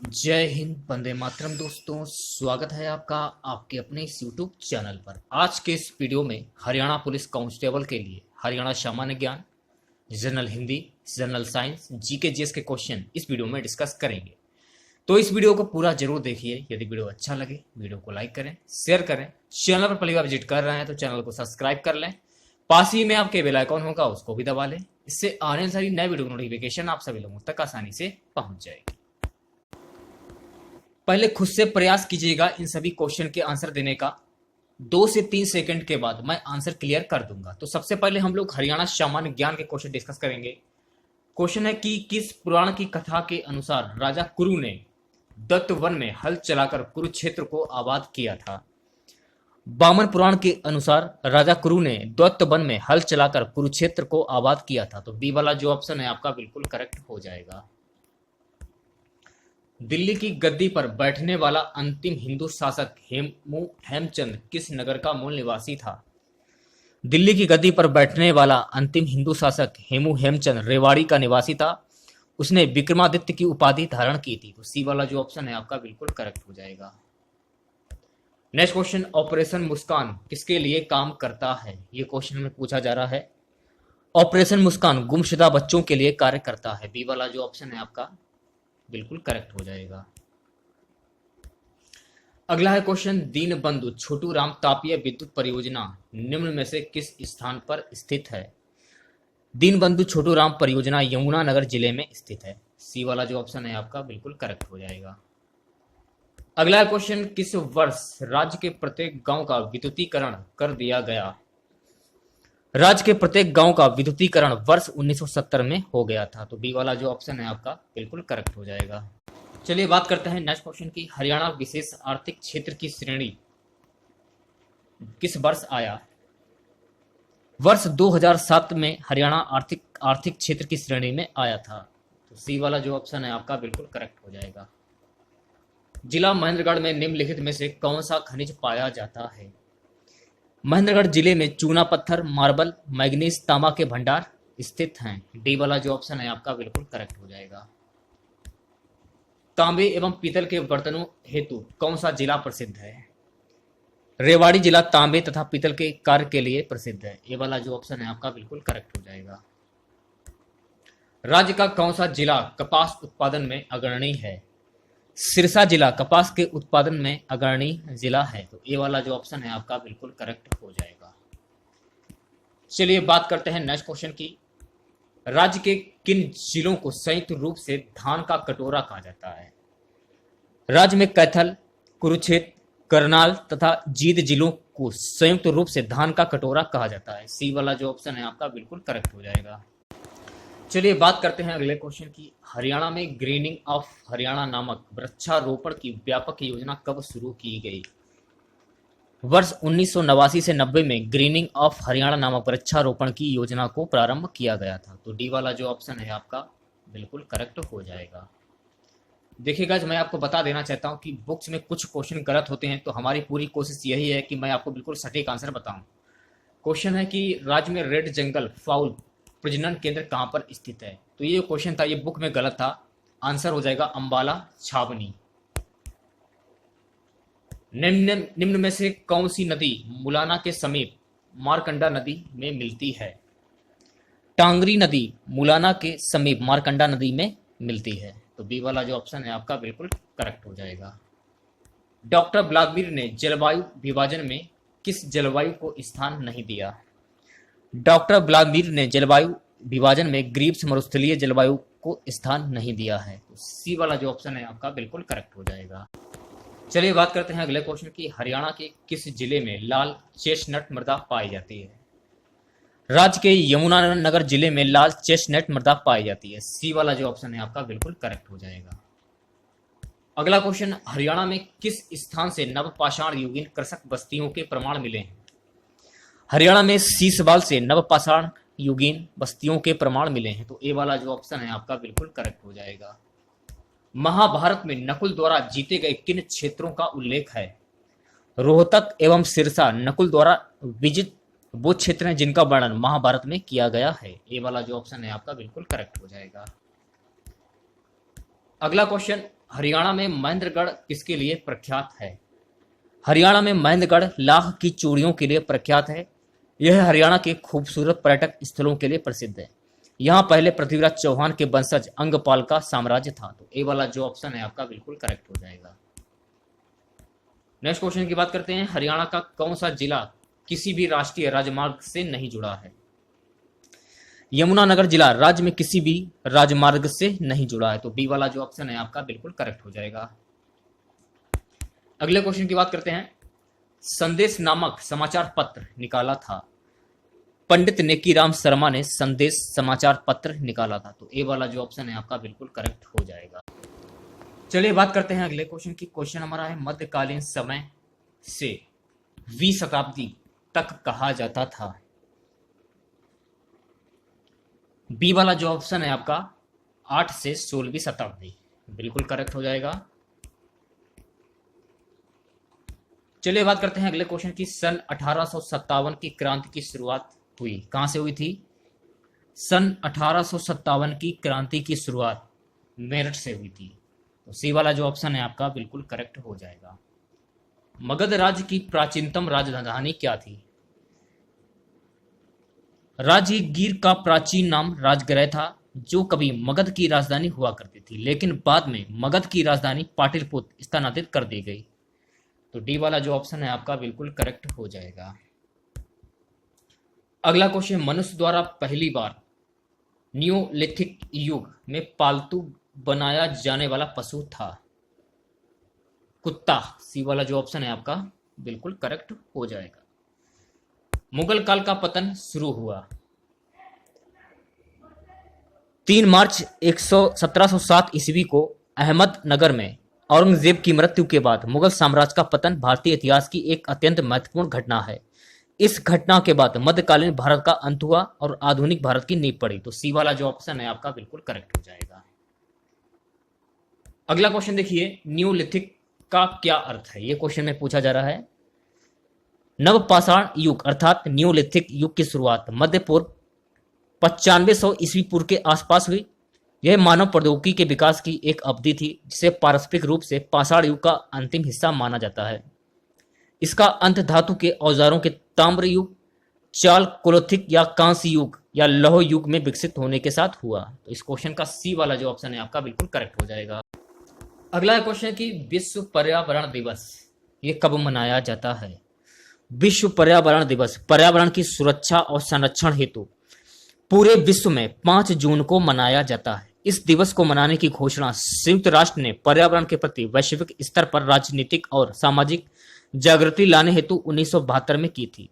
जय हिंद, वंदे मातरम। दोस्तों, स्वागत है आपका आपके अपने इस यूट्यूब चैनल पर। आज के इस वीडियो में हरियाणा पुलिस कांस्टेबल के लिए हरियाणा सामान्य ज्ञान, general Hindi, general science, GK GS के क्वेश्चन इस वीडियो में डिस्कस करेंगे। तो इस वीडियो को पूरा जरूर देखिए। यदि वीडियो अच्छा लगे वीडियो को लाइक करें, शेयर करें। चैनल पर पहली बार विजिट कर रहे हैं तो चैनल को सब्सक्राइब कर लें। पास ही में आपके बेल आइकॉन होगा, उसको भी दबा लें। इससे आने वाली सारी नए वीडियो नोटिफिकेशन आप सभी लोगों तक आसानी से पहुंच जाएगी। पहले खुद से प्रयास कीजिएगा इन सभी क्वेश्चन के आंसर देने का। 2 से 3 सेकंड के बाद मैं आंसर क्लियर कर दूंगा। तो सबसे पहले हम लोग हरियाणा सामान्य ज्ञान के क्वेश्चन डिस्कस करेंगे। क्वेश्चन है कि किस पुराण की कथा के अनुसार राजा कुरु ने दत्त वन में हल चलाकर कुरुक्षेत्र को आबाद किया था। वामन पुराण के अनुसार राजा कुरु ने दत्त वन में हल चलाकर कुरुक्षेत्र को आबाद किया था। तो बी वाला जो ऑप्शन है आपका बिल्कुल करेक्ट हो जाएगा। दिल्ली की गद्दी पर बैठने वाला अंतिम हिंदू शासक हेमचंद किस नगर का मूल निवासी था। दिल्ली की गद्दी पर बैठने वाला अंतिम हिंदू शासक हेमचंद रेवाड़ी का निवासी था। उसने विक्रमादित्य की उपाधि धारण की थी। तो सी वाला जो ऑप्शन है आपका बिल्कुल करेक्ट हो जाएगा। नेक्स्ट क्वेश्चन, ऑपरेशन मुस्कान किसके लिए काम करता है। ये क्वेश्चन में पूछा जा रहा है। ऑपरेशन मुस्कान गुमशुदा बच्चों के लिए कार्य करता है। बी वाला जो ऑप्शन है आपका बिल्कुल करेक्ट हो जाएगा। अगला है क्वेश्चन, दीनबंधु छोटू राम तापीय विद्युत परियोजना निम्न में से किस स्थान पर स्थित है। दीनबंधु छोटू राम परियोजना यमुनानगर जिले में स्थित है। सी वाला जो ऑप्शन है आपका बिल्कुल करेक्ट हो जाएगा। अगला है क्वेश्चन, किस वर्ष राज्य के प्रत्येक गांव का विद्युतीकरण कर दिया गया। राज्य के प्रत्येक गांव का विद्युतीकरण वर्ष 1970 में हो गया था। तो बी वाला जो ऑप्शन है आपका बिल्कुल करेक्ट हो जाएगा। चलिए बात करते हैं नेक्स्ट क्वेश्चन की। हरियाणा विशेष आर्थिक क्षेत्र की श्रेणी किस वर्ष आया। वर्ष 2007 में हरियाणा आर्थिक क्षेत्र की श्रेणी में आया था। तो सी वाला जो ऑप्शन है आपका बिल्कुल करेक्ट हो जाएगा। जिला महेंद्रगढ़ में निम्नलिखित में से कौन सा खनिज पाया जाता है। महेंद्रगढ़ जिले में चूना पत्थर, मार्बल, मैग्नीज, तांबा के भंडार स्थित हैं। डी वाला जो ऑप्शन है आपका बिल्कुल करेक्ट हो जाएगा। तांबे एवं पीतल के बर्तनों हेतु कौन सा जिला प्रसिद्ध है। रेवाड़ी जिला तांबे तथा पीतल के कार्य के लिए प्रसिद्ध है। ये वाला जो ऑप्शन है आपका बिल्कुल करेक्ट हो जाएगा। राज्य का कौन सा जिला कपास उत्पादन में अग्रणी है। सिरसा जिला कपास के उत्पादन में अग्रणी जिला है। तो ये वाला जो ऑप्शन है आपका बिल्कुल करेक्ट हो जाएगा। चलिए बात करते हैं नेक्स्ट क्वेश्चन की। राज्य के किन जिलों को संयुक्त रूप से धान का कटोरा कहा जाता है। राज्य में कैथल, कुरुक्षेत्र, करनाल तथा जींद जिलों को संयुक्त रूप से धान का कटोरा कहा जाता है। सी वाला जो ऑप्शन है आपका बिल्कुल करेक्ट हो जाएगा। चलिए बात करते हैं अगले क्वेश्चन की। हरियाणा में ग्रीनिंग ऑफ हरियाणा नामक वृक्षारोपण की व्यापक योजना कब शुरू की गई। वर्ष 1989 से 90 में ग्रीनिंग ऑफ हरियाणा नामक वृक्षारोपण की योजना को प्रारंभ किया गया था। तो डी वाला जो ऑप्शन है आपका बिल्कुल करेक्ट हो जाएगा। देखिएगा, मैं आपको बता देना चाहता हूं कि बुक्स में कुछ क्वेश्चन गलत होते हैं, तो हमारी पूरी कोशिश यही है कि मैं आपको बिल्कुल सटीक आंसर बताऊं। क्वेश्चन है कि राज्य में रेड जंगल फाउल प्रजनन केंद्र कहां पर स्थित है। तो ये क्वेश्चन था, ये बुक में गलत था। आंसर हो जाएगा अंबाला छावनी। निम्न में से कौन सी नदी मुलाना के समीप मारकंडा नदी में मिलती है। टांगरी नदी मुलाना के समीप मारकंडा नदी में मिलती है। तो बी वाला जो ऑप्शन है आपका बिल्कुल करेक्ट हो जाएगा। डॉक्टर व्लादिमीर ने जलवायु विभाजन में किस जलवायु को स्थान नहीं दिया। डॉक्टर व्लादिमीर ने जलवायु विभाजन में ग्रीव्स मरुस्थलीय जलवायु को स्थान नहीं दिया है। तो सी वाला जो ऑप्शन है आपका बिल्कुल करेक्ट हो जाएगा। चलिए बात करते हैं अगले क्वेश्चन की। हरियाणा के किस जिले में लाल चेस्टनट मृदा पाई जाती है। राज्य के यमुनानगर जिले में लाल चेस्टनट मृदा पाई जाती है। सी वाला जो ऑप्शन है आपका बिल्कुल करेक्ट हो जाएगा। अगला क्वेश्चन, हरियाणा में किस स्थान से नवपाषाण युगीन कृषक बस्तियों के प्रमाण मिले हैं। हरियाणा में सीसवाल से नवपाषाण युगीन बस्तियों के प्रमाण मिले हैं। तो ए वाला जो ऑप्शन है आपका बिल्कुल करेक्ट हो जाएगा। महाभारत में नकुल द्वारा जीते गए किन क्षेत्रों का उल्लेख है। रोहतक एवं सिरसा नकुल द्वारा विजित वो क्षेत्र हैं जिनका वर्णन महाभारत में किया गया है। ये वाला जो ऑप्शन है आपका बिल्कुल करेक्ट हो जाएगा। अगला क्वेश्चन, हरियाणा में महेंद्रगढ़ किसके लिए प्रख्यात है? हरियाणा में महेंद्रगढ़ लाख की चूड़ियों के लिए प्रख्यात है। यह हरियाणा के खूबसूरत पर्यटक स्थलों के लिए प्रसिद्ध है। यहाँ पहले पृथ्वीराज चौहान के वंशज अंगपाल का साम्राज्य था। तो ए वाला जो ऑप्शन है आपका बिल्कुल करेक्ट हो जाएगा। नेक्स्ट क्वेश्चन की बात करते हैं। हरियाणा का कौन सा जिला किसी भी राष्ट्रीय राजमार्ग से नहीं जुड़ा है? यमुनानगर जिला राज्य में किसी भी राजमार्ग से नहीं जुड़ा है। तो बी वाला जो ऑप्शन है आपका बिल्कुल करेक्ट हो जाएगा। अगले क्वेश्चन की बात करते हैं। संदेश नामक समाचार पत्र निकाला था। पंडित नेकीराम शर्मा ने संदेश समाचार पत्र निकाला था। तो ए वाला जो ऑप्शन है आपका बिल्कुल करेक्ट हो जाएगा। चलिए बात करते हैं अगले क्वेश्चन की। क्वेश्चन हमारा है मध्यकालीन समय से 20वीं शताब्दी तक कहा जाता था। बी वाला जो ऑप्शन है आपका 8 से 16वीं शताब्दी बिल्कुल करेक्ट हो जाएगा। चलिए बात करते हैं अगले क्वेश्चन की। सन 1857 की क्रांति की शुरुआत हुई, कहां से हुई थी? सन 1857 की क्रांति की शुरुआत मेरठ से हुई थी। तो सी वाला जो ऑप्शन है आपका बिल्कुल करेक्ट हो जाएगा। मगध राज्य की प्राचीनतम राजधानी क्या थी? राजगीर का प्राचीन नाम राजगृह था, जो कभी मगध की राजधानी हुआ करती थी, लेकिन बाद में मगध की राजधानी पाटलिपुत्र स्थानांतरित कर दी गई। तो डी वाला जो ऑप्शन है आपका बिल्कुल करेक्ट हो जाएगा। अगला क्वेश्चन, मनुष्य द्वारा पहली बार नियोलिथिक युग में पालतू बनाया जाने वाला पशु था। कुत्ता। सी वाला जो ऑप्शन है आपका बिल्कुल करेक्ट हो जाएगा। मुगल काल का पतन शुरू हुआ 3 मार्च 1707 ईस्वी को अहमदनगर में। औरंगजेब की मृत्यु के बाद मुगल साम्राज्य का पतन भारतीय इतिहास की एक अत्यंत महत्वपूर्ण घटना है। इस घटना के बाद मध्यकालीन भारत का अंत हुआ और आधुनिक भारत की नींव पड़ी। तो सी वाला जो ऑप्शन है आपका बिल्कुल करेक्ट हो जाएगा। अगला क्वेश्चन देखिए, न्यूलिथिक का क्या अर्थ है? यह क्वेश्चन में पूछा जा रहा है। नवपाषाण युग अर्थात न्यूलिथिक युग की शुरुआत मध्य पूर्व 9500 ईस्वी पूर्व के आसपास हुई। यह मानव प्रौद्योगिकी के विकास की एक अवधि थी, जिसे पारस्परिक रूप से पाषाण युग का अंतिम हिस्सा माना जाता है। इसका अंत धातु के औजारों के ताम्र युग, चालकोलिथिक या कांस्य युग या लौह युग में विकसित होने के साथ हुआ। तो इस क्वेश्चन का सी वाला जो ऑप्शन है आपका बिल्कुल करेक्ट हो जाएगा। अगला क्वेश्चन की विश्व पर्यावरण दिवस ये कब मनाया जाता है? विश्व पर्यावरण दिवस पर्यावरण की सुरक्षा और संरक्षण हेतु पूरे विश्व में 5 जून को मनाया जाता है। इस दिवस को मनाने की घोषणा संयुक्त राष्ट्र ने पर्यावरण के प्रति वैश्विक स्तर पर राजनीतिक और सामाजिक जागृति लाने हेतु 1972 में की थी।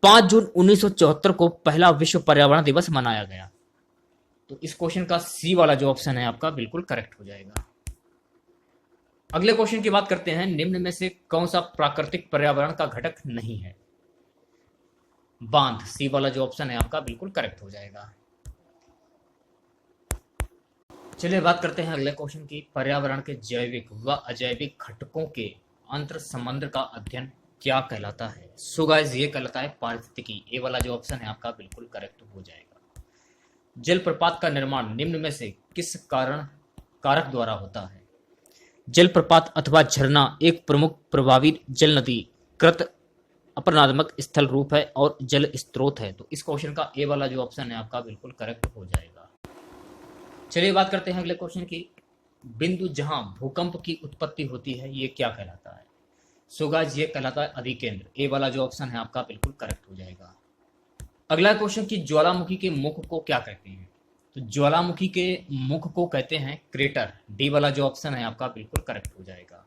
5 जून 1974 को पहला विश्व पर्यावरण दिवस मनाया गया। तो इस क्वेश्चन का सी वाला जो ऑप्शन है आपका बिल्कुल करेक्ट हो जाएगा। अगले क्वेश्चन की बात करते हैं। निम्न में से कौन सा प्राकृतिक पर्यावरण का घटक नहीं है? बांध। सी वाला जो ऑप्शन है आपका बिल्कुल करेक्ट हो जाएगा। चलिए बात करते हैं अगले क्वेश्चन की। पर्यावरण के जैविक व अजैविक घटकों के अंतर संबंध का अध्ययन क्या कहलाता है? सो गाइस ये कहलाता है पारिस्थितिकी। ए वाला जो ऑप्शन है आपका बिल्कुल करेक्ट हो जाएगा। जलप्रपात का निर्माण निम्न में से किस कारक द्वारा होता है? जलप्रपात अथवा झरना एक प्रमुख प्रभावी जल नदी कृत अपरणात्मक स्थल रूप है और जल स्रोत है। तो इस क्वेश्चन का ए वाला जो ऑप्शन है आपका बिल्कुल करेक्ट हो जाएगा। चलिए बात करते हैं अगले क्वेश्चन की। बिंदु जहां भूकंप की उत्पत्ति होती है ये क्या कहलाता है? सो गाइस ये कहलाता है अधिकेंद्र। ए वाला जो ऑप्शन है आपका बिल्कुल करेक्ट हो जाएगा। अगला क्वेश्चन की ज्वालामुखी के मुख को क्या कहते हैं? तो ज्वालामुखी के मुख को कहते हैं क्रेटर। डी वाला जो ऑप्शन है आपका बिल्कुल करेक्ट हो जाएगा।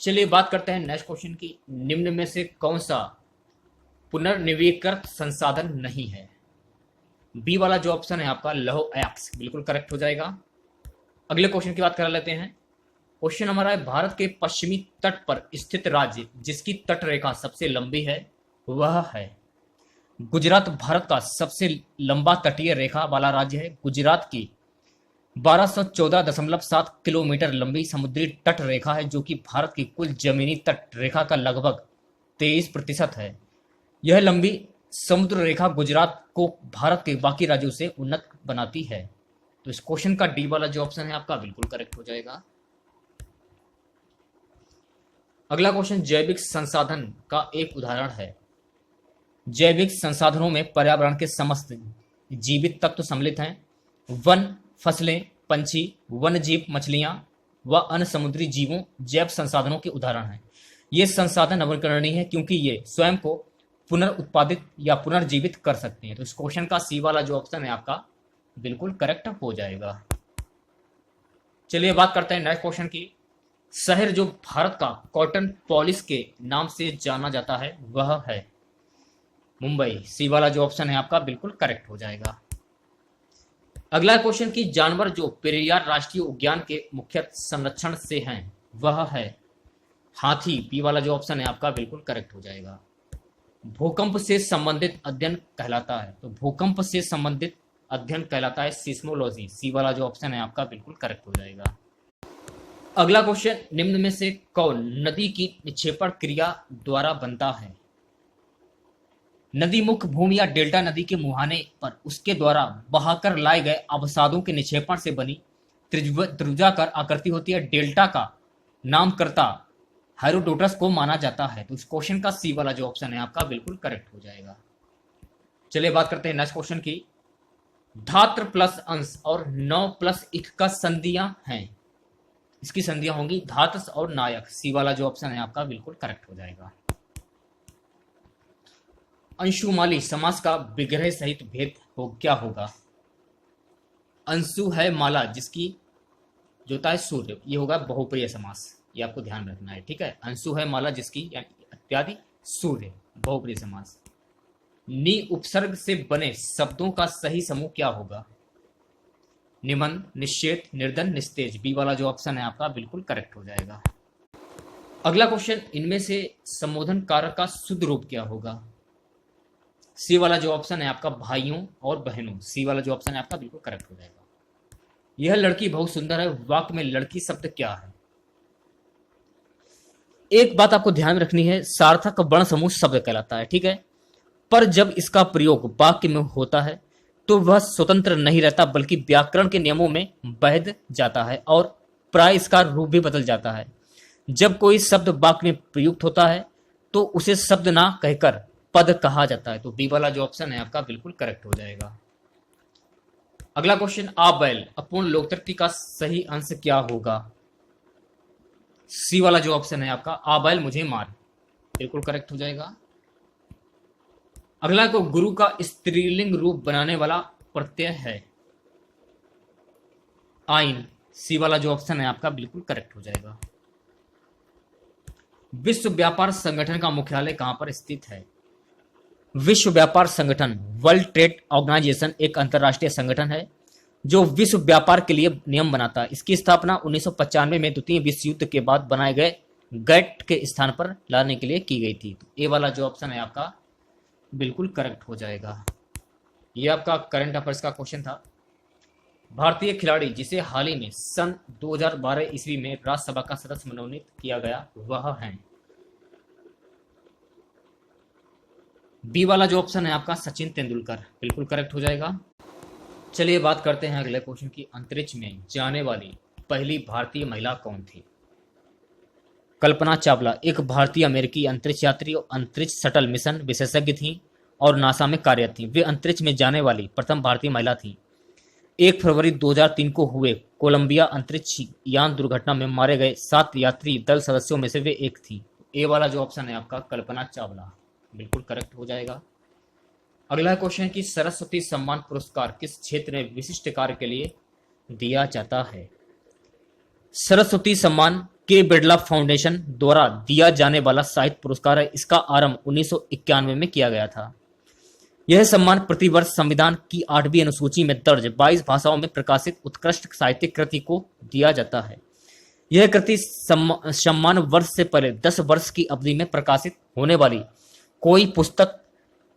चलिए बात करते हैं नेक्स्ट क्वेश्चन की। निम्न में से कौन सा पुनर्नवीकृत संसाधन नहीं है? बी वाला जो ऑप्शन है आपका लौह अयस्क बिल्कुल करेक्ट हो जाएगा। अगले क्वेश्चन की बात कर लेते हैं। क्वेश्चन हमारा है भारत के पश्चिमी तट पर स्थित राज्य जिसकी तट रेखा सबसे लंबी है वह है। गुजरात भारत का सबसे लंबा तटीय रेखा वाला राज्य है। गुजरात की 1214.7 किलोमीटर लंबी समुद्री तट रेखा है, जो कि भारत की कुल जमीनी तट रेखा का लगभग 23% है। यह लंबी समुद्र रेखा गुजरात को भारत के बाकी राज्यों से उन्नत बनाती है। तो इस क्वेश्चन का डी वाला जो ऑप्शन है आपका बिल्कुल करेक्ट हो जाएगा। अगला क्वेश्चन जैविक संसाधन का एक उदाहरण है। जैविक संसाधनों में पर्यावरण के समस्त जीवित तत्व सम्मिलित हैं। वन, फसलें, पंछी, वन्य जीव, मछलियां व अन्य समुद्री जीवों जैव संसाधनों के उदाहरण हैं। ये संसाधन नवीकरणीय है क्योंकि ये स्वयं को पुनर्उत्पादित या पुनर्जीवित कर सकते हैं। तो इस क्वेश्चन का सी वाला जो ऑप्शन है आपका बिल्कुल करेक्ट हो जाएगा। चलिए बात करते हैं नेक्स्ट क्वेश्चन की। शहर जो भारत का कॉटन पॉलिश के नाम से जाना जाता है वह है मुंबई। सी वाला जो ऑप्शन है आपका बिल्कुल करेक्ट हो जाएगा। अगला क्वेश्चन की जानवर जो पेरियार राष्ट्रीय उद्यान के मुख्य संरक्षण से हैं वह है हाथी। बी वाला जो ऑप्शन है आपका बिल्कुल करेक्ट हो जाएगा। भूकंप से संबंधित अध्ययन कहलाता है, तो भूकंप से संबंधित अध्ययन कहलाता है सीस्मोलॉजी। सी वाला जो ऑप्शन है आपका बिल्कुल करेक्ट हो जाएगा। अगला क्वेश्चन निम्न में से कौन नदी की निक्षेपण क्रिया द्वारा बनता है? नदी मुख भूमि या डेल्टा नदी के मुहाने पर उसके द्वारा बहाकर लाए गए अवसादों के निक्षेपण से बनी त्रिभुजाकार आकृति होती है। डेल्टा का नामकर्ता हेरोडोटस को माना जाता है। तो इस क्वेश्चन का सी वाला जो ऑप्शन है आपका बिल्कुल करेक्ट हो जाएगा। चलिए बात करते हैं नेक्स्ट क्वेश्चन की। धात्र प्लस अंश और नौ प्लस इक का संधियां हैं। इसकी संधियां होंगी धातस और नायक। सी वाला जो ऑप्शन है आपका बिल्कुल करेक्ट हो जाएगा। अंशुमाली समास का विग्रह सहित भेद हो क्या होगा? अंशु है माला जिसकी जो होता है सूर्य, ये होगा बहुप्रिय समास, ये आपको ध्यान रखना है, ठीक है। अंशु है माला जिसकी इत्यादि सूर्य, बहुप्रिय समास। नि उपसर्ग से बने शब्दों का सही समूह क्या होगा? निमन, निश्चेत, निर्धन, निस्तेज। बी वाला जो ऑप्शन है आपका बिल्कुल करेक्ट हो जाएगा। अगला क्वेश्चन इनमें से संबोधन कारक का शुद्ध रूप क्या होगा? सी वाला जो ऑप्शन है आपका भाइयों और बहनों। सी वाला जो ऑप्शन है आपका बिल्कुल करेक्ट हो जाएगा। यह लड़की बहुत सुंदर है, वाक्य में लड़की शब्द क्या है? एक बात आपको ध्यान में रखनी है, सार्थक वर्ण समूह शब्द कहलाता है, ठीक है। पर जब इसका प्रयोग वाक्य में होता है तो वह स्वतंत्र नहीं रहता बल्कि व्याकरण के नियमों में बहध जाता है और प्राय इसका रूप भी बदल जाता है। जब कोई शब्द वाक्य में प्रयुक्त होता है तो उसे शब्द ना कहकर पद कहा जाता है। तो बी वाला जो ऑप्शन है आपका बिल्कुल करेक्ट हो जाएगा। अगला क्वेश्चन, आ बैल अपूर्ण लोकतृप्ति का सही अंश क्या होगा? सी वाला जो ऑप्शन है आपका आ बैल मुझे मार, बिल्कुल करेक्ट हो जाएगा। अगला को गुरु का स्त्रीलिंग रूप बनाने वाला प्रत्यय है आइन। सी वाला जो ऑप्शन है आपका बिल्कुल करेक्ट हो जाएगा। विश्व व्यापार संगठन का मुख्यालय कहां पर स्थित है? विश्व व्यापार संगठन वर्ल्ड ट्रेड ऑर्गेनाइजेशन एक अंतरराष्ट्रीय संगठन है जो विश्व व्यापार के लिए नियम बनाता है। इसकी स्थापना 1995 में द्वितीय विश्व युद्ध के बाद बनाए गए गैट के स्थान पर लाने के लिए की गई थी। तो ए वाला जो ऑप्शन है आपका बिल्कुल करेक्ट हो जाएगा। यह आपका करंट अफेयर्स का क्वेश्चन था। भारतीय खिलाड़ी जिसे हाल ही में सन 2012 ईस्वी में राज्यसभा का सदस्य मनोनीत किया गया वह है बी वाला जो ऑप्शन है आपका सचिन तेंदुलकर, बिल्कुल करेक्ट हो जाएगा। चलिए बात करते हैं अगले क्वेश्चन की। अंतरिक्ष में जाने वाली पहली भारतीय महिला कौन थी? कल्पना चावला एक भारतीय अमेरिकी अंतरिक्ष यात्री और अंतरिक्ष शटल मिशन विशेषज्ञ थी और नासा में कार्यरत थी। वे अंतरिक्ष में जाने वाली प्रथम भारतीय महिला थी। 1 फरवरी 2003 को हुए कोलंबिया अंतरिक्ष यान दुर्घटना में मारे गए 7 यात्री दल सदस्यों में से वे एक थी। ए वाला जो ऑप्शन है आपका कल्पना चावला, बिल्कुल करेक्ट हो जाएगा। अगला क्वेश्चन कि सरस्वती सम्मान पुरस्कार किस क्षेत्र में विशिष्ट कार्य के लिए दिया जाता है? सरस्वती सम्मान के बिरला फाउंडेशन द्वारा दिया जाने वाला साहित्य पुरस्कार है। इसका आरंभ 1991 में किया गया था। यह सम्मान प्रतिवर्ष संविधान की 8वीं अनुसूची में दर्ज 22 भाषाओं में प्रकाशित उत्कृष्ट साहित्यिक कृति को दिया जाता है। यह कृति सम्मान वर्ष से पहले 10 वर्ष की अवधि में प्रकाशित होने वाली कोई पुस्तक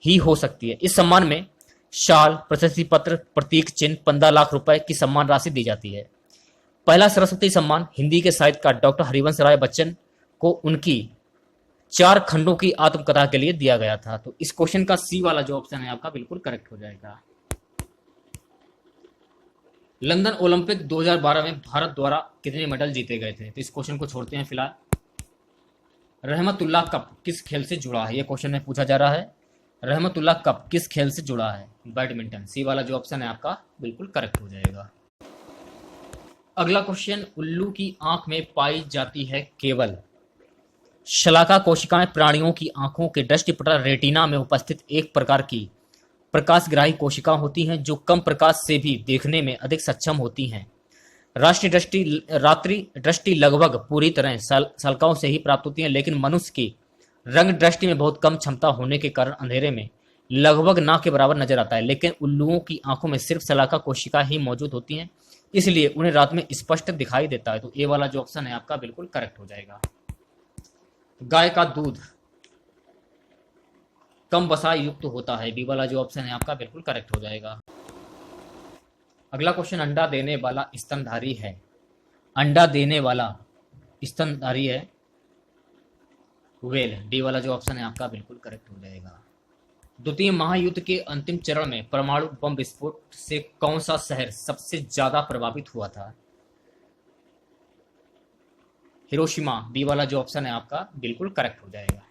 ही हो सकती है। इस सम्मान में शाल, प्रशस्ति पत्र, प्रतीक चिन्ह, 15 लाख रुपए की सम्मान राशि दी जाती है। पहला सरस्वती सम्मान हिंदी के साहित्यकार डॉक्टर हरिवंश राय बच्चन को उनकी 4 खंडों की आत्मकथा के लिए दिया गया था। तो इस क्वेश्चन का सी वाला जो ऑप्शन है आपका बिल्कुल करेक्ट हो जाएगा। लंदन ओलंपिक 2012 में भारत द्वारा कितने मेडल जीते गए थे? तो इस क्वेश्चन को छोड़ते हैं फिलहाल। रहमतुल्लाह कप किस खेल से जुड़ा है? ये क्वेश्चन में पूछा जा रहा है। रहमतुल्लाह कप किस खेल से जुड़ा है? बैडमिंटन। सी वाला जो ऑप्शन है आपका बिल्कुल करेक्ट हो जाएगा। अगला क्वेश्चन, उल्लू की आंख में पाई जाती है केवल शलाका कोशिकाएं प्राणियों की आंखों के दृष्टिपटल रेटिना में उपस्थित एक प्रकार की प्रकाशग्राही कोशिका होती हैं जो कम प्रकाश से भी देखने में अधिक सक्षम होती हैं। रात्रि दृष्टि लगभग पूरी तरह शलाकाओं से ही प्राप्त होती है, लेकिन मनुष्य की रंग दृष्टि में बहुत कम क्षमता होने के कारण अंधेरे में लगभग ना के बराबर नजर आता है। लेकिन उल्लुओं की आंखों में सिर्फ शलाका कोशिका ही मौजूद होती हैं, इसलिए उन्हें रात में स्पष्ट दिखाई देता है। तो ए वाला जो ऑप्शन है आपका बिल्कुल करेक्ट हो जाएगा। गाय का दूध कम वसा युक्त होता है। बी वाला जो ऑप्शन है आपका बिल्कुल करेक्ट हो जाएगा। अगला क्वेश्चन, अंडा देने वाला स्तनधारी है। अंडा देने वाला स्तनधारी है व्हेल। डी वाला जो ऑप्शन है आपका बिल्कुल करेक्ट हो जाएगा। द्वितीय महायुद्ध के अंतिम चरण में परमाणु बम विस्फोट से कौन सा शहर सबसे ज्यादा प्रभावित हुआ था? हिरोशिमा। बी वाला जो ऑप्शन है आपका बिल्कुल करेक्ट हो जाएगा।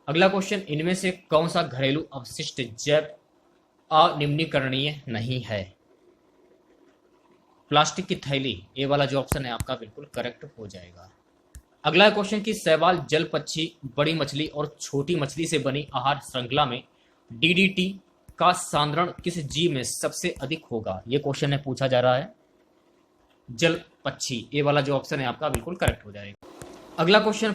अगला क्वेश्चन, इनमें से कौन सा घरेलू अवशिष्ट जैव अनिम्नीकरणीय नहीं है? प्लास्टिक की थैली। ए वाला जो ऑप्शन है आपका बिल्कुल करेक्ट हो जाएगा। अगला क्वेश्चन की शैवाल, जल पक्षी, बड़ी मछली और छोटी मछली से बनी आहार श्रृंखला में डीडीटी का सांद्रण किस जीव में सबसे अधिक होगा? यह क्वेश्चन है पूछा जा रहा है। जल पक्षी। ए वाला जो ऑप्शन है आपका बिल्कुल करेक्ट हो जाएगा। अगला क्वेश्चन,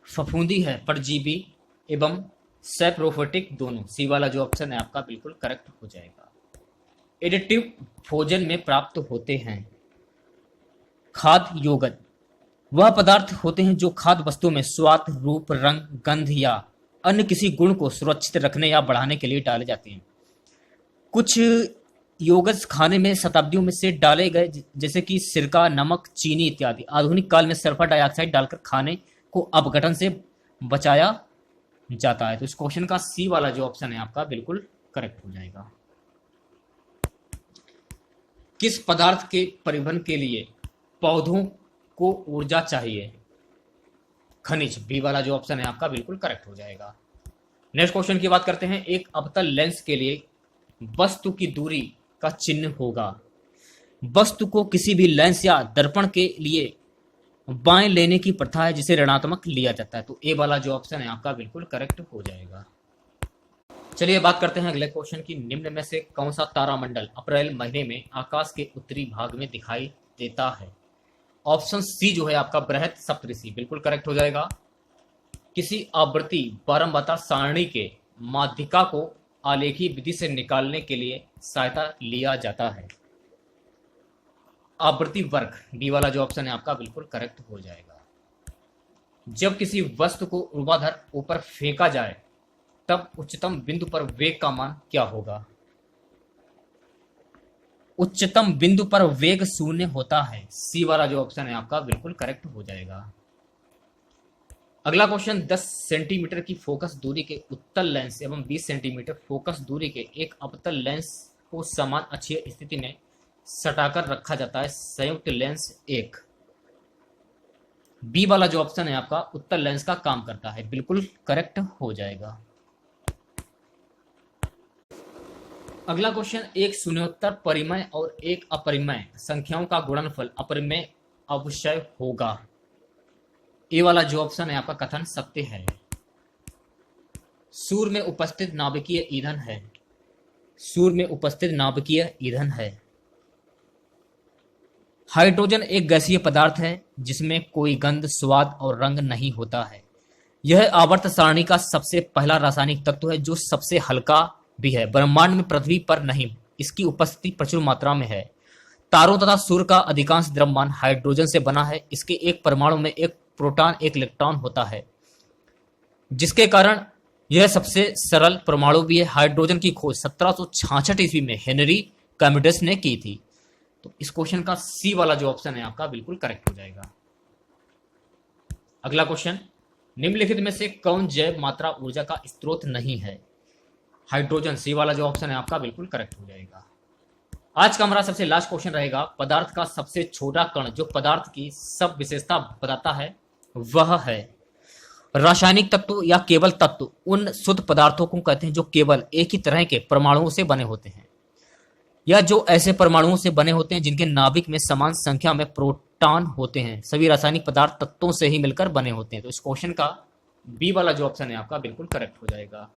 फफूंदी है परजीवी एवं सैप्रोफिटिक दोनों। सी वाला जो ऑप्शन है आपका बिल्कुल करेक्ट हो जाएगा। एडिटिव भोजन में प्राप्त होते हैं। खाद्य यौगिक वह पदार्थ होते हैं जो खाद्य वस्तु में स्वाद, रूप, रंग, गंध या अन्य किसी गुण को सुरक्षित रखने या बढ़ाने के लिए डाले जाते हैं। कुछ यौगिक खाने में शताब्दियों में से डाले गए, जैसे कि सिरका, नमक, चीनी इत्यादि। आधुनिक काल में सल्फर डाइऑक्साइड डालकर खाने को अपघटन से बचाया जाता है। तो इस क्वेश्चन का सी वाला जो ऑप्शन है आपका बिल्कुल करेक्ट हो जाएगा। किस पदार्थ के परिवहन के लिए पौधों को ऊर्जा चाहिए? खनिज। बी वाला जो ऑप्शन है आपका बिल्कुल करेक्ट हो जाएगा। नेक्स्ट क्वेश्चन की बात करते हैं। एक अवतल लेंस के लिए वस्तु की दूरी का चिन्ह होगा। वस्तु को किसी भी लेंस या दर्पण के लिए बाएं लेने की प्रथा है, जिसे ऋणात्मक लिया जाता है। तो ए वाला जो ऑप्शन है आपका बिल्कुल करेक्ट हो जाएगा। चलिए बात करते हैं अगले क्वेश्चन की। निम्न में से कौन सा तारामंडल अप्रैल महीने में आकाश के उत्तरी भाग में दिखाई देता है? ऑप्शन सी जो है आपका बृहद सप्तऋषि बिल्कुल करेक्ट हो जाएगा। किसी आवृत्ति बारंबारता सारणी के माध्यिका को आलेखी विधि से निकालने के लिए सहायता लिया जाता है। आवृत्ति वर्ग। डी वाला जो ऑप्शन है आपका बिल्कुल करेक्ट हो जाएगा। जब किसी वस्तु को ऊर्ध्वाधर ऊपर फेंका जाए तब उच्चतम बिंदु पर वेग का मान क्या होगा? उच्चतम बिंदु पर वेग 0 होता है। सी वाला जो ऑप्शन है आपका बिल्कुल करेक्ट हो जाएगा। अगला क्वेश्चन, 10 सेंटीमीटर की फोकस दूरी के उत्तल लेंस एवं 20 सेंटीमीटर फोकस दूरी के एक अवतल लेंस को समान अक्षीय स्थिति में सटाकर रखा जाता है। संयुक्त लेंस एक। बी वाला जो ऑप्शन है आपका उत्तल लेंस का काम करता है, बिल्कुल करेक्ट हो जाएगा। अगला क्वेश्चन, एक शून्योत्तर परिमेय और एक अपरिमेय संख्याओं का गुणनफल अपरिमेय अवश्य होगा। ए वाला जो ऑप्शन है आपका कथन सत्य है। सूर्य में उपस्थित नाभिकीय ईंधन है। सूर्य में उपस्थित नाभिकीय ईंधन है। हाइड्रोजन एक गैसीय पदार्थ है जिसमें कोई गंध, स्वाद और रंग नहीं होता है। यह आवर्त सारणी का सबसे पहला रासायनिक तत्व है जो सबसे हल्का भी है। ब्रह्मांड में पृथ्वी पर नहीं, इसकी उपस्थिति प्रचुर मात्रा में है। तारों तथा सूर्य का अधिकांश द्रव्यमान हाइड्रोजन से बना है। इसके एक परमाणु में एक प्रोटॉन, एक इलेक्ट्रॉन होता है, जिसके कारण यह सबसे सरल परमाणु भी है। हाइड्रोजन की खोज 1766 ईस्वी में हेनरी कैमिडस ने की थी। तो इस क्वेश्चन का सी वाला जो ऑप्शन है आपका बिल्कुल करेक्ट हो जाएगा। अगला क्वेश्चन, निम्नलिखित में से कौन जैव मात्रा ऊर्जा का स्रोत नहीं है? हाइड्रोजन, सी वाला जो ऑप्शन है आपका बिल्कुल करेक्ट हो जाएगा। आज का हमारा सबसे लास्ट क्वेश्चन रहेगा, पदार्थ का सबसे छोटा कण जो पदार्थ की सब विशेषता बताता है वह है रासायनिक तत्व या केवल तत्व। उन शुद्ध पदार्थों को कहते हैं जो केवल एक ही तरह के परमाणुओं से बने होते हैं, या जो ऐसे परमाणुओं से बने होते हैं जिनके नाभिक में समान संख्या में प्रोटॉन होते हैं। सभी रासायनिक पदार्थ तत्वों से ही मिलकर बने होते हैं। तो इस क्वेश्चन का बी वाला जो ऑप्शन है आपका बिल्कुल करेक्ट हो जाएगा।